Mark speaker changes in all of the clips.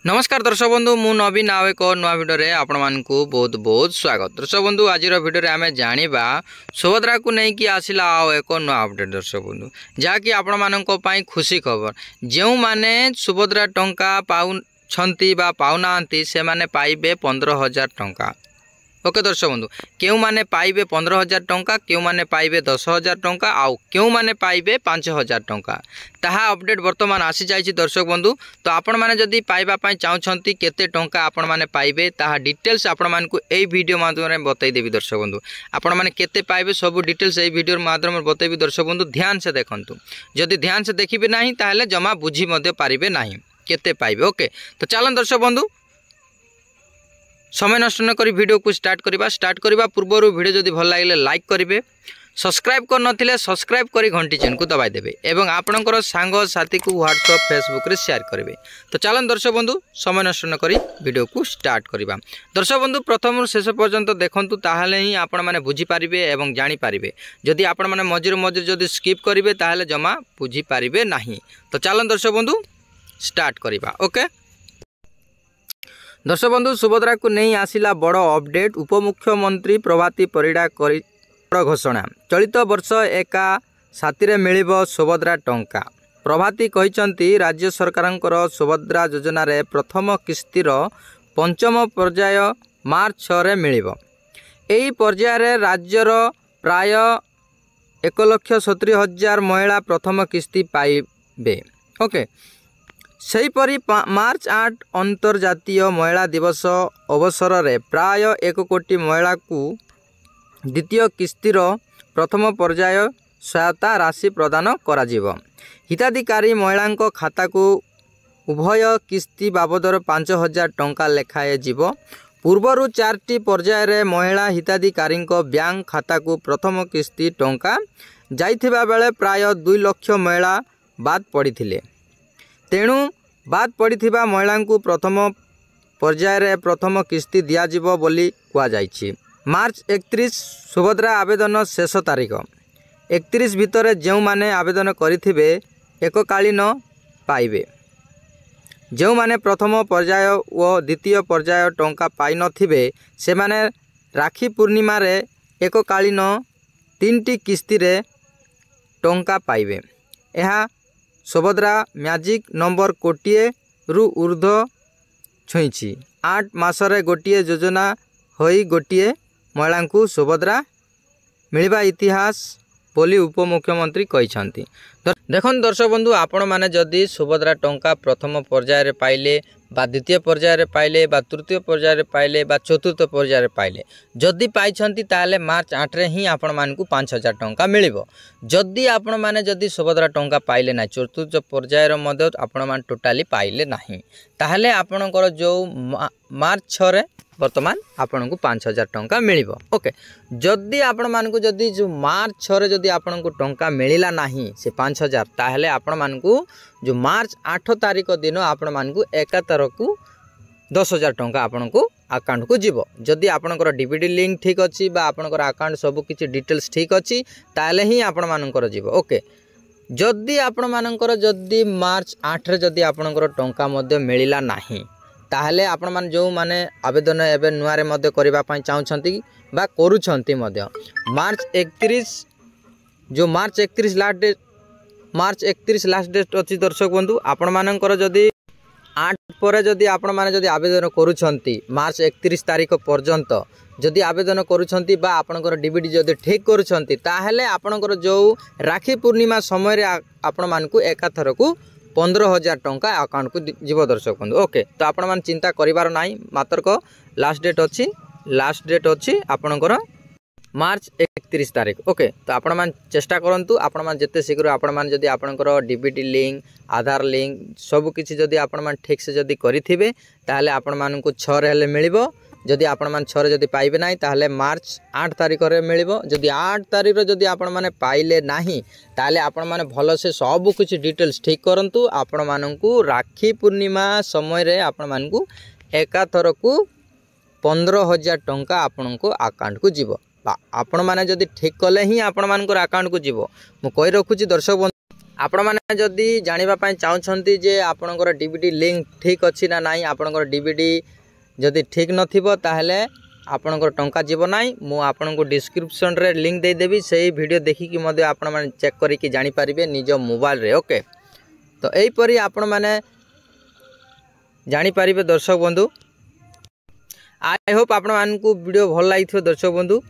Speaker 1: नमस्कार दर्शक बंधु मु नवीन आउ एक नुआ भिडियो आपण मानकु बहुत बहुत स्वागत। दर्शक बंधु आज भिडियो आम जाना सुभद्रा को लेकिन आसला आउ एक नुआ अपडेट दर्शक बंधु जहाँकि आपण मानक खुशी खबर जो माने सुभद्रा टंका पाउछंती बा पाउना से माने पाइबे 15,000 टंका। ओके दर्शक बंधु क्यों माने पाइबे 15,000 टंका, क्यों माने पाइबे 10,000 टंका, आउ क्यों माने पाइबे 5,000 टंका ताहा अपडेट वर्तमान आसी जाइछि दर्शक बंधु। तो आपण माने जदि पाइबा पई चाहुछंती केते टंका आपण माने पाइबे ताहा डिटेल्स आपण मानकु एई वीडियो माध्यम रे बतै देबी दर्शक बंधु। आपण माने केते पाइबे सब डिटेल्स एई वीडियो माध्यम रे बतैबी दर्शक बंधु। ध्यान से देखंतु, जदि ध्यान से देखिबे नाही ताहले जमा बुझी मध्ये पारिबे नाही केते पाइबे। ओके तो चलन दर्शक बंधु समय नष्ट न करी वीडियो को स्टार्ट करबा पूर्व वीडियो जदि भल लागिले लाइक करेंगे, सब्सक्राइब कर नथिले सब्सक्राइब करी घंटी चिन्ह को दबाई देबे एवं आपणकर सांग साथी को व्हाट्सएप फेसबुक रे शेयर करेंगे। तो चलन दर्शक बंधु समय नष्ट न करी वीडियो को स्टार्ट करबा। दर्शक बंधु प्रथम शेष पर्यंत देखंतु ताहले ही आपण माने बुझी पारिबे एवं जानि पारिबे। जदि आपण माने मझिर मझिर जदि स्किप करिवे ताहले जमा बुझी पारिबे नाही। तो चलन दर्शक बंधु स्टार्ट करबा। ओके दर्शक बंधु सुभद्रा को नहीं आसिला बड़ अपडेट। उपमुख्यमंत्री प्रभाती परिडा करी घोषणा चलित वर्ष एका साथी मिलिबो सुभद्रा टंका। प्रभाती कहिसंती राज्य सरकारंकर सुभद्रा योजना रे प्रथम किस्तीर पंचम पर्याय मार्च 6 रे मिलिबो। एही पर्याय रे राज्यर प्राय 1,70,000 महिला प्रथम किस्ती पाइबे। ओके सेहीपरि मार्च 8 अंतर्जातीय महिला दिवस अवसर रे प्राय 1 कोटी महिला को द्वितीय किस्तीर प्रथम पर्याय सहायता राशि प्रदान कराजिवो। हिताधिकारी महिला खाता को उभय किस्ती बाबदर 5,000 टंका लेखाए जीवो। पूर्वर 4टी पर्याय रे महिला हिताधिकारी बैंक खाता को प्रथम किस्ती टंका जाइथिबा बेले प्राय 2 लाख महिला बाद पड़िथिले। तेणु बाद पड़िथिबा महिला को प्रथम पर्याय रे प्रथम किस्ती दियाजिवो बोली कुआ जाइछि। मार्च 31 सुभद्रा आवेदन शेष तारीख। 31 भितर जो माने आवेदन करिथिबे एककालीन पाइबे। जो माने प्रथम पर्याय व द्वितीय पर्याय टंका पाई नथिबे से माने राखी पूर्णिमा रे एककालीन 3टी किस्ती रे टंका पाइबे। यह सुभद्रा मैजिक नंबर कोटिए रु ऊर्ध्व छुईछि। 8 मासरे गोटिए योजना होई गोटिए महिला को सुभद्रा मिलवा इतिहास बोली उपमुख्यमंत्री कहिसंती। देखन दर्शक बंधु आपण माने जदि सुभद्रा टंका प्रथम पर्याय रे पाइले बा द्वितीय पर्याय रे पाइले बा तृतीय पर्याय रे पाइले बा चतुर्थ पर्याय रे पाइले जदि पाइछंती ताले मार्च 8 रे ही आपण मानकु 5,000 टंका मिलिबो। जदि आपण माने जदि सुभद्रा टंका पाइले ना चतुर्थ पर्याय रे मध्य आपण मान टोटाली पाइले नाही ताहले आपणकर जो मार्च 6 रे वर्तमान आपन को 5,000 टंका मिलिबो। ओके जदि आपण मानकु जदि जो मार्च 6 रे जदि आपन को टंका मिलिला नाही से 5,000 ताहले आपण मानकु जो मार्च 8 तारीख दिन आपण मानकु एकातर को 10,000 टंका आपण को अकाउंट को जीवो। जदि आपनकर डीबीडी लिंक ठीक अछि बा आपनकर अकाउंट सब किछि डिटेल्स ठीक अछि ताहले ही आपण मानकर जीवो। ओके जदि आपण मानकर जदि मार्च 8 रे जदि आपनकर टंका मध्ये मिलिला नाही ताहले आपण मान जो माने आवेदन एबे नुआरे मध्ये करबा पई चाहुछंती बा करूछंती मध्ये मार्च 31 जो मार्च 31 लास्ट डेट अछि दर्शक बंधु। आपण मानकर जदि 8 पर जदि आपण माने जदि आवेदन करूछंती मार्च 31 तारीख पर्यंत जदि आवेदन करूछंती बा आपनकर डीबीडी जदि ठीक करूछंती ताहले आपनकर जो राखी पूर्णिमा समय रे आपण मानकु एकाथर को 15,000 टंका अकाउंट को जीव दर्शक बंधु। ओके तो आपण मान चिंता करिवार नाही मात्र को लास्ट डेट अछि आपनकर मार्च 31 तारीख। ओके तो आपण मान चेष्टा करंतु आपण मान जते शीघ्र आपण मान जदि आपनकर डीबीटी लिंक आधार लिंक सब किछि जदि आपण मान ठीक से जदि करिथिबे ताहले आपण मान को 6 रे हेले मिलिबो। जदि आपण मान 6 रे जदि पाइबे नाही ताहले मार्च 8 तारीख रे मिलिबो। जदि 8 तारीख रे जदि आपण माने पाइले नाही ताहले आपण माने भलो से सब कुछ डिटेल्स ठीक करंतु। आपण माननकु राखी पूर्णिमा समय रे आपण मानकु एकाथर को 15,000 टंका आपण को अकाउंट को जीवो। आपण माने जदि ठीक कले ही आपण मानकर अकाउंट को जीवो। मु कहि रखुची दर्शक आपण मैंने जदि जानापी चाहते जे आपणकर डीबीडी लिंक ठीक अच्छी ना नाई आपणकर डीबीडी जदि ठीक नथिबो ताहले आपणकर टंका जीव नाई मु आपनको डिस्क्रिप्शन रे लिंक दे देबी सेही वीडियो देखिकी मध्य आपण माने चेक करिकी जानि पारिबे निज मोबाइल रे। ओके तो एही परी आपण माने जानि पारिबे दर्शक बंधु। आई होप आपण मानकू वीडियो भल लागिथिबो दर्शक बंधु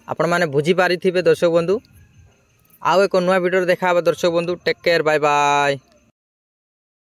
Speaker 1: आपण माने बुझी पारिथिबे दर्शक बंधु। आउ एक नुआ वीडियो देखा दर्शक बंधु। Take care bye bye.